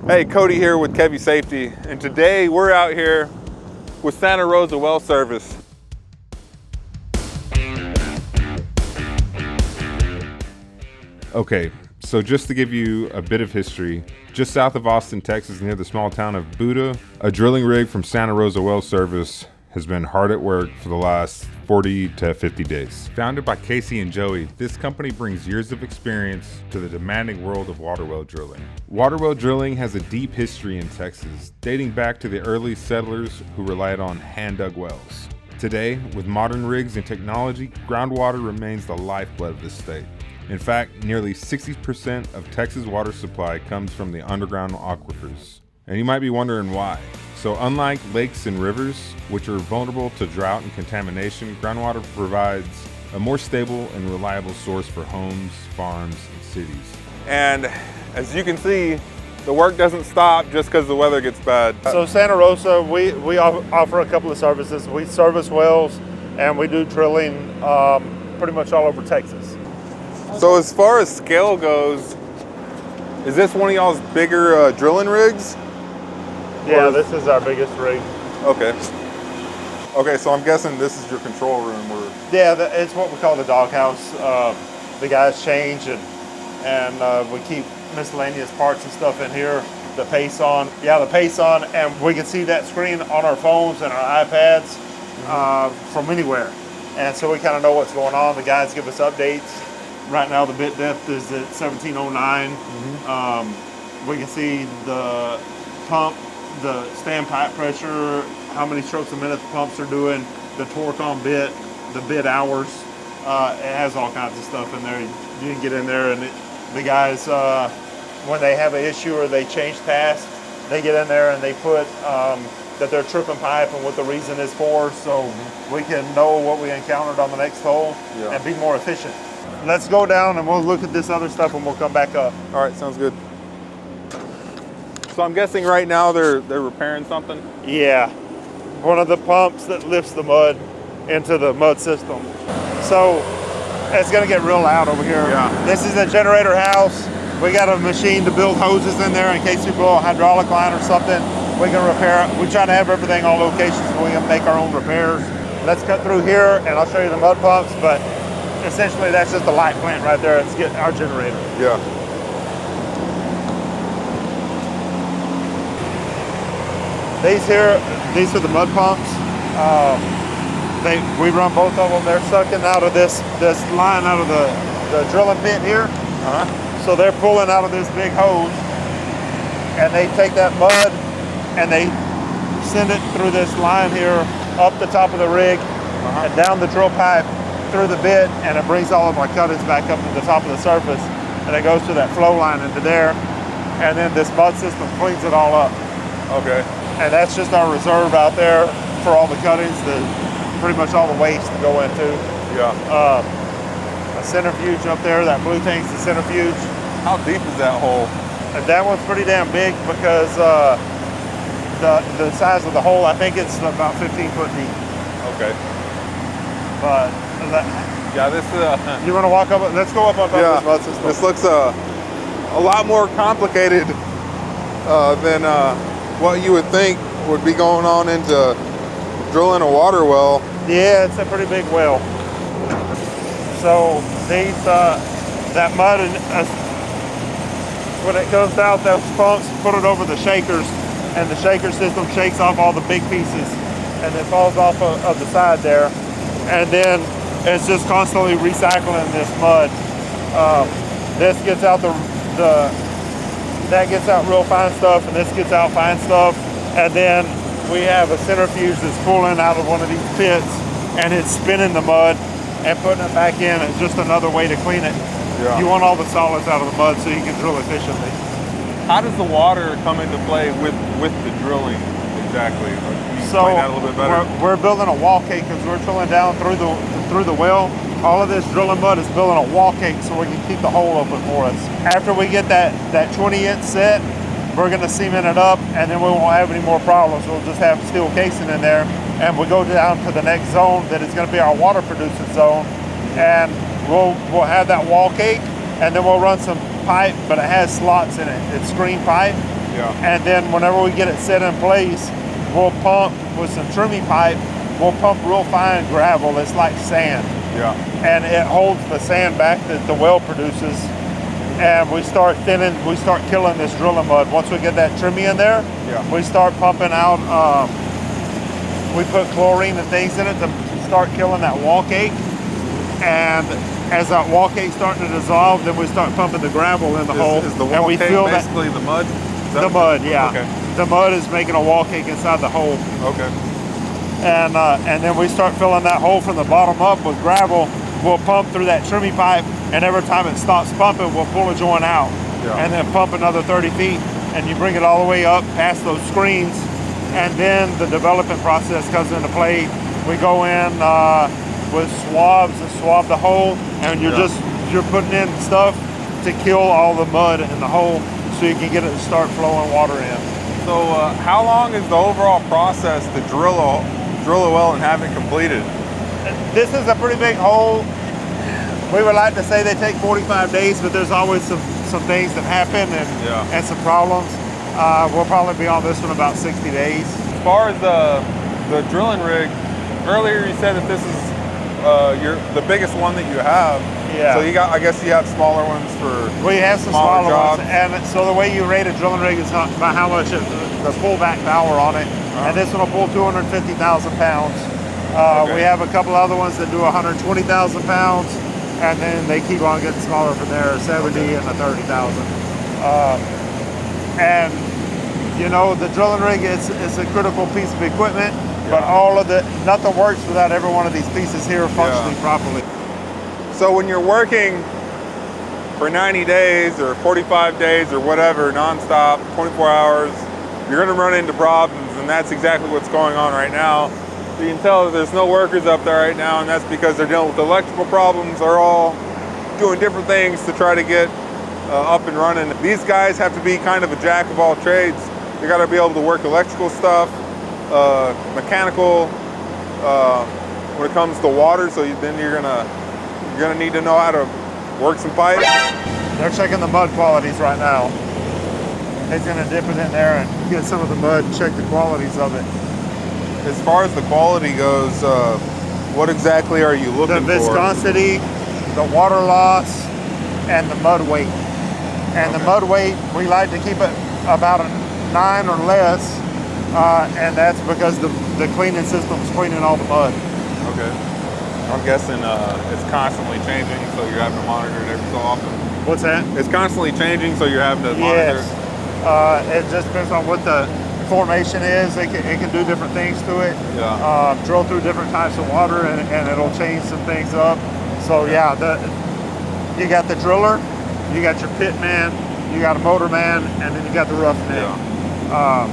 Hey, Cody here with Kevy Safety, and today we're out here with Santa Rosa Well Service. Okay, so just to give you a bit of history, just south of Austin, Texas, near the small town of Buda, a drilling rig from Santa Rosa Well Service has been hard at work for the last 40 to 50 days. Founded by Casey and Joey, this company brings years of experience to the demanding world of water well drilling. Water well drilling has a deep history in Texas, dating back to the early settlers who relied on hand-dug wells. Today, with modern rigs and technology, groundwater remains the lifeblood of the state. In fact, nearly 60% of Texas water supply comes from the underground aquifers. And you might be wondering why. So unlike lakes and rivers, which are vulnerable to drought and contamination, groundwater provides a more stable and reliable source for homes, farms, and cities. And as you can see, the work doesn't stop just because the weather gets bad. So Santa Rosa, we offer a couple of services. We service wells and we do drilling pretty much all over Texas. So as far as scale goes, is this one of y'all's bigger drilling rigs? Yeah, this is our biggest rig. Okay. Okay, so I'm guessing this is your control room where... Yeah, it's what we call the doghouse. The guys change and we keep miscellaneous parts and stuff in here. The pace on, and we can see that screen on our phones and our iPads from anywhere. And so we kind of know what's going on. The guys give us updates. Right now the bit depth is at 1709. We can see the pump, the standpipe pressure, how many strokes a minute the pumps are doing, the torque on bit, the bit hours. It has all kinds of stuff in there. You can get in there and the guys, when they have an issue or they change tasks, they get in there and they put that they're tripping pipe and what the reason is for, so we can know what we encountered on the next hole and be more efficient. Let's go down and we'll look at this other stuff and we'll come back up. All right, sounds good. So I'm guessing right now they're repairing something? Yeah, one of the pumps that lifts the mud into the mud system. So it's gonna get real loud over here. Yeah. This is a generator house. We got a machine to build hoses in there in case we blow a hydraulic line or something. We can repair it. We try to have everything on location so we can make our own repairs. Let's cut through here and I'll show you the mud pumps, but essentially that's just a light plant right there. It's getting our generator. Yeah. These are the mud pumps. We run both of them. They're sucking out of this line out of the drilling bit here. So they're pulling out of this big hose and they take that mud and they send it through this line here up the top of the rig and down the drill pipe through the bit, and it brings all of our cuttings back up to the top of the surface, and it goes to that flow line into there, and then this mud system cleans it all up. Okay. And that's just our reserve out there for all the cuttings, pretty much all the waste to go into. Yeah. A centrifuge up there, that blue thing's the centrifuge. How deep is that hole? And that one's pretty damn big because the size of the hole, I think it's about 15 foot deep. Okay. But yeah, this you want to walk up? Let's go up on top of this mud system. This looks a lot more complicated than what you would think would be going on into drilling a water well. Yeah, it's a pretty big well. So these that mud when it goes out, those pumps put it over the shakers, and the shaker system shakes off all the big pieces, and it falls off of the side there. And then it's just constantly recycling this mud. This gets out that gets out real fine stuff, and this gets out fine stuff. And then we have a centrifuge that's pulling out of one of these pits, and it's spinning the mud and putting it back in. It's just another way to clean it. Yeah. You want all the solids out of the mud so you can drill efficiently. How does the water come into play with the drilling exactly? Can you explain that a little bit better? We're building a wall cake because we're drilling down through the well. All of this drilling mud is building a wall cake so we can keep the hole open for us. After we get that 20-inch set, we're going to cement it up, and then we won't have any more problems. We'll just have steel casing in there, and we'll go down to the next zone that is going to be our water producing zone, and we'll have that wall cake, and then we'll run some pipe, but it has slots in it. It's screen pipe, Yeah. And then whenever we get it set in place, we'll pump with some trimming pipe. We'll pump real fine gravel. It's like sand. Yeah. And it holds the sand back that the well produces. And we start thinning, we start killing this drilling mud. Once we get that trimming in there, we start pumping out, we put chlorine and things in it to start killing that wall cake. And as that wall cake's starting to dissolve, then we start pumping the gravel in the hole. Is the wall and we cake fill basically the mud? The mud, yeah. Okay. The mud is making a wall cake inside the hole. Okay. And then we start filling that hole from the bottom up with gravel. We'll pump through that trimming pipe, and every time it stops pumping, we'll pull a joint out, and then pump another 30 feet, and you bring it all the way up past those screens, and then the development process comes into play. We go in with swabs and swab the hole, and you're putting in stuff to kill all the mud in the hole, so you can get it to start flowing water in. So how long is the overall process to drill a well and have it completed? This is a pretty big hole. We would like to say they take 45 days, but there's always some things that happen and some problems. We'll probably be on this one about 60 days. As far as the drilling rig, earlier you said that this is the biggest one that you have. Yeah. So I guess you have smaller ones for we have some smaller smaller jobs. ones, and so the way you rate a drilling rig is by how much the pullback power on it. And this one will pull 250,000 pounds. We have a couple other ones that do 120,000 pounds, and then they keep on getting smaller from there, 70 and a 30,000. And you know, the drilling rig is a critical piece of equipment, but nothing works without every one of these pieces here functioning properly. So when you're working for 90 days or 45 days or whatever, nonstop, 24 hours, you're gonna run into problems, and that's exactly what's going on right now. So you can tell that there's no workers up there right now, and that's because they're dealing with electrical problems. They're all doing different things to try to get up and running. These guys have to be kind of a jack of all trades. They gotta be able to work electrical stuff, mechanical, when it comes to water, so then you're gonna need to know how to work some pipes. They're checking the mud qualities right now. He's gonna dip it in there and get some of the mud and check the qualities of it. As far as the quality goes, what exactly are you looking for? The viscosity, the water loss, and the mud weight. And the mud weight, we like to keep it about a 9 or less, and that's because the cleaning system is cleaning all the mud. Okay. I'm guessing it's constantly changing, so you're having to monitor it every so often. What's that? It's constantly changing, so you're having to monitor it? It just depends on what the formation is. It can do different things to it. Yeah. Drill through different types of water, and it'll change some things up. So you got the driller, you got your pit man, you got a motor man, and then you got the roughneck. Yeah.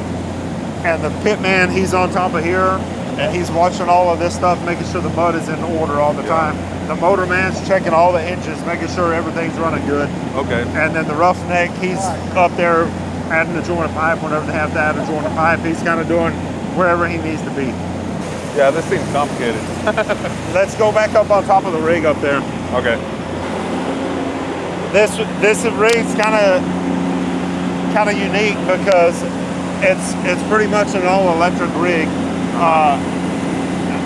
And the pit man, he's on top of here, and he's watching all of this stuff, making sure the mud is in order all the time. The motor man's checking all the inches, making sure everything's running good. Okay. And then the roughneck, he's up there adding a joint of pipe whenever they have to add a joint of pipe. He's kind of doing wherever he needs to be. Yeah, this seems complicated. Let's go back up on top of the rig up there. Okay. This rig's kind of unique because it's pretty much an all electric rig.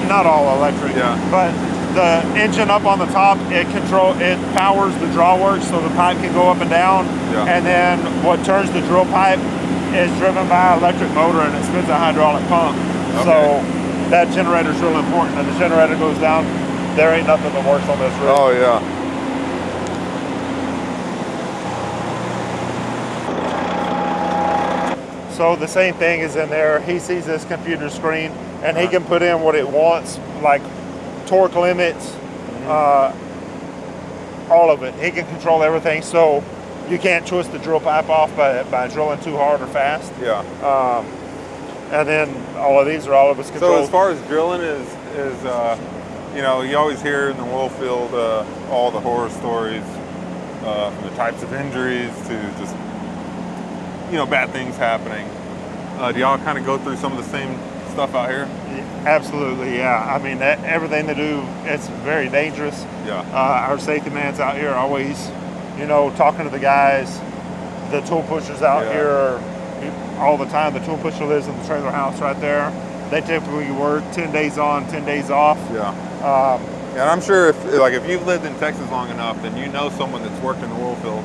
Not all electric, but the engine up on the top, it powers the drawworks, so the pipe can go up and down. And then what turns the drill pipe is driven by an electric motor, and it spins a hydraulic pump. So that generator's real important. And the generator goes down, there ain't nothing that works on this rig. Oh yeah. So the same thing is in there. He sees this computer screen, and he can put in what it wants, like torque limits, all of it. He can control everything, so you can't twist the drill pipe off by drilling too hard or fast. Yeah. And then all of these are all of us controlled. So as far as drilling is you know, you always hear in the oil field all the horror stories, from the types of injuries to just, you know, bad things happening. Do y'all kind of go through some of the same stuff out here? Absolutely, yeah. I mean, everything they do, it's very dangerous. Yeah. Our safety man's out here always, you know, talking to the guys, the tool pushers out here. all the time. The tool pusher lives in the trailer house right there. They typically work 10 days on, 10 days off. Yeah. And I'm sure if you've lived in Texas long enough, then you know someone that's worked in the oil field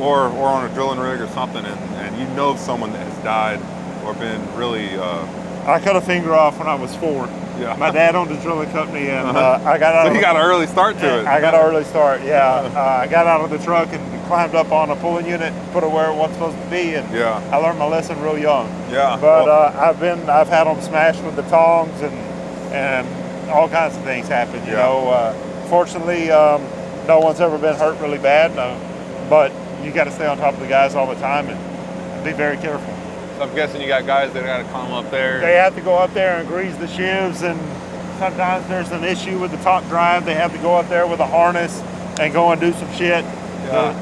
or on a drilling rig or something, and you know someone that has died or been really... I cut a finger off when I was 4. Yeah. My dad owned a drilling company, and I got out. So you got an early start to it. I got an early start, yeah. I got out of the truck and climbed up on a pulling unit, put it where it wasn't supposed to be, and I learned my lesson real young. Yeah. But I've had them smashed with the tongs, and all kinds of things happen. You know, fortunately, no one's ever been hurt really bad. But you got to stay on top of the guys all the time and be very careful. So I'm guessing you got guys that got to climb up there. They have to go up there and grease the sheaves, and sometimes there's an issue with the top drive. They have to go up there with a harness and go and do some shit. Yeah.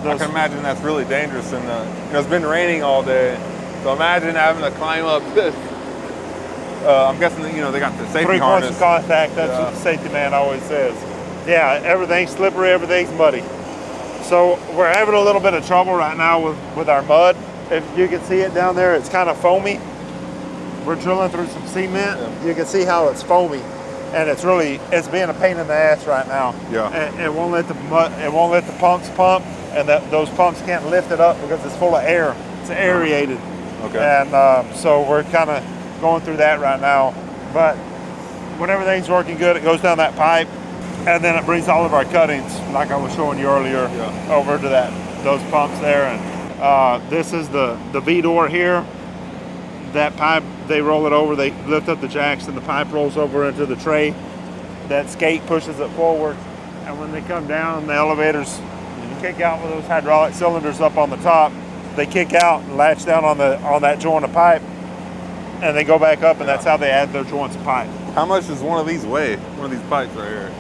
I can imagine that's really dangerous, and it's been raining all day. So imagine having to climb up this. I'm guessing that, they got the safety 3 harness. points of contact. That's what the safety man always says. Yeah, everything's slippery, everything's muddy. So we're having a little bit of trouble right now with our mud. If you can see it down there, it's kind of foamy. We're drilling through some cement. Yeah. You can see how it's foamy, and it's being a pain in the ass right now. Yeah. And it won't let the pumps pump, and those pumps can't lift it up because it's full of air. It's aerated. Okay. And so we're kind of going through that right now. But when everything's working good, it goes down that pipe, and then it brings all of our cuttings, like I was showing you earlier, over to those pumps there. And this is the V-door here. That pipe, they roll it over, they lift up the jacks, and the pipe rolls over into the tray. That skate pushes it forward, and when they come down, the elevators kick out with those hydraulic cylinders up on the top. They kick out and latch down on that joint of pipe, and they go back up, and that's how they add their joints of pipe. How much does one of these weigh? One of these pipes right here?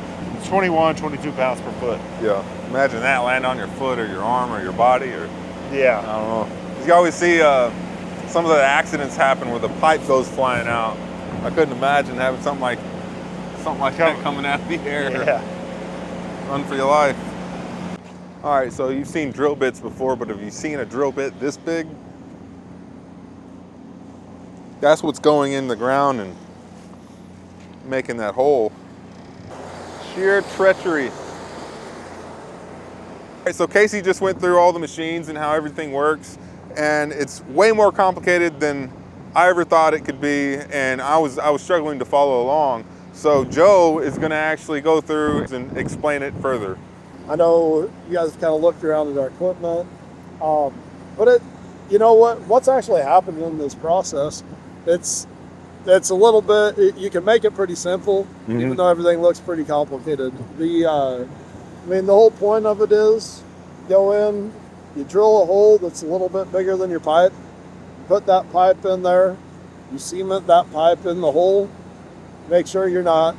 21, 22 pounds per foot. Yeah. Imagine that land on your foot or your arm or your body, or yeah. I don't know. You always see some of the accidents happen where the pipe goes flying out. I couldn't imagine having something like that coming out of the air. Yeah. Run for your life. All right, so you've seen drill bits before, but have you seen a drill bit this big? That's what's going in the ground and making that hole. Sheer treachery. All right, so Casey just went through all the machines and how everything works, and it's way more complicated than I ever thought it could be, and I was struggling to follow along. So Joe is going to actually go through and explain it further. I know you guys kind of looked around at our equipment, but what's actually happened in this process, it's a little bit, you can make it pretty simple, even though everything looks pretty complicated. The whole point of it is, go in, you drill a hole that's a little bit bigger than your pipe, put that pipe in there, you cement that pipe in the hole, make sure you're not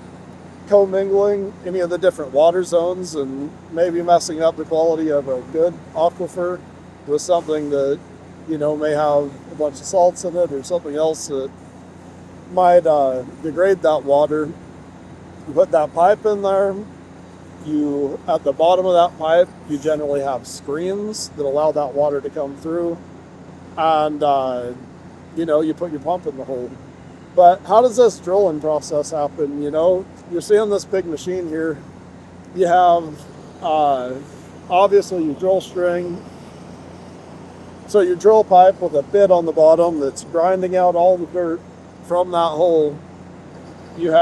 commingling any of the different water zones and maybe messing up the quality of a good aquifer with something that, may have a bunch of salts in it or something else that might degrade that water. You put that pipe in there, at the bottom of that pipe, you generally have screens that allow that water to come through, and you put your pump in the hole. But how does this drilling process happen? You're seeing this big machine here. You have, obviously, your drill string. So your drill pipe with a bit on the bottom that's grinding out all the dirt from that hole. You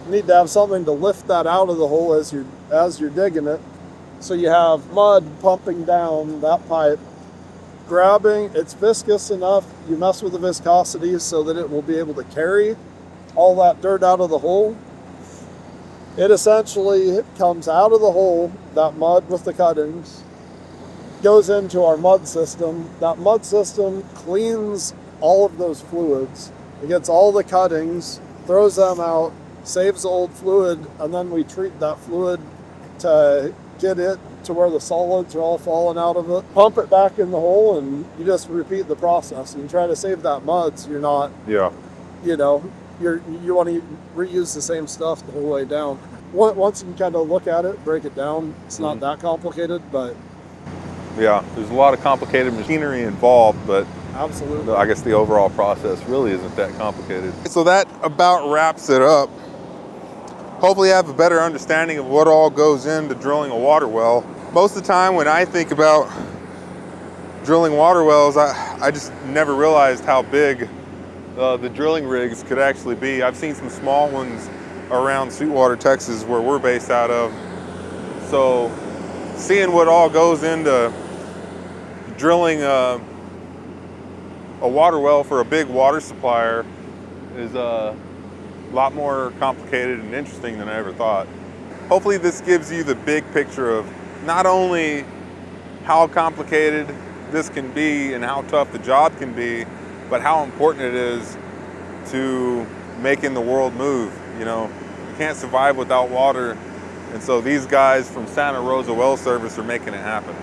need to have something to lift that out of the hole as you're digging it. So you have mud pumping down that pipe, it's viscous enough, you mess with the viscosity so that it will be able to carry all that dirt out of the hole. It essentially comes out of the hole, that mud with the cuttings, goes into our mud system. That mud system cleans all of those fluids. It gets all the cuttings, throws them out, saves the old fluid, and then we treat that fluid to get it to where the solids are all falling out of it. Pump it back in the hole, and you just repeat the process. And you try to save that mud so you're not, you want to reuse the same stuff the whole way down. Once you kind of look at it, break it down, it's not that complicated, but... Yeah, there's a lot of complicated machinery involved, but Absolutely. I guess the overall process really isn't that complicated. So that about wraps it up. Hopefully you have a better understanding of what all goes into drilling a water well. Most of the time when I think about drilling water wells, I just never realized how big the drilling rigs could actually be. I've seen some small ones around Sweetwater, Texas, where we're based out of. So seeing what all goes into drilling a water well for a big water supplier is a lot more complicated and interesting than I ever thought. Hopefully this gives you the big picture of not only how complicated this can be and how tough the job can be, but how important it is to making the world move. You know, you can't survive without water, and so these guys from Santa Rosa Well Service are making it happen.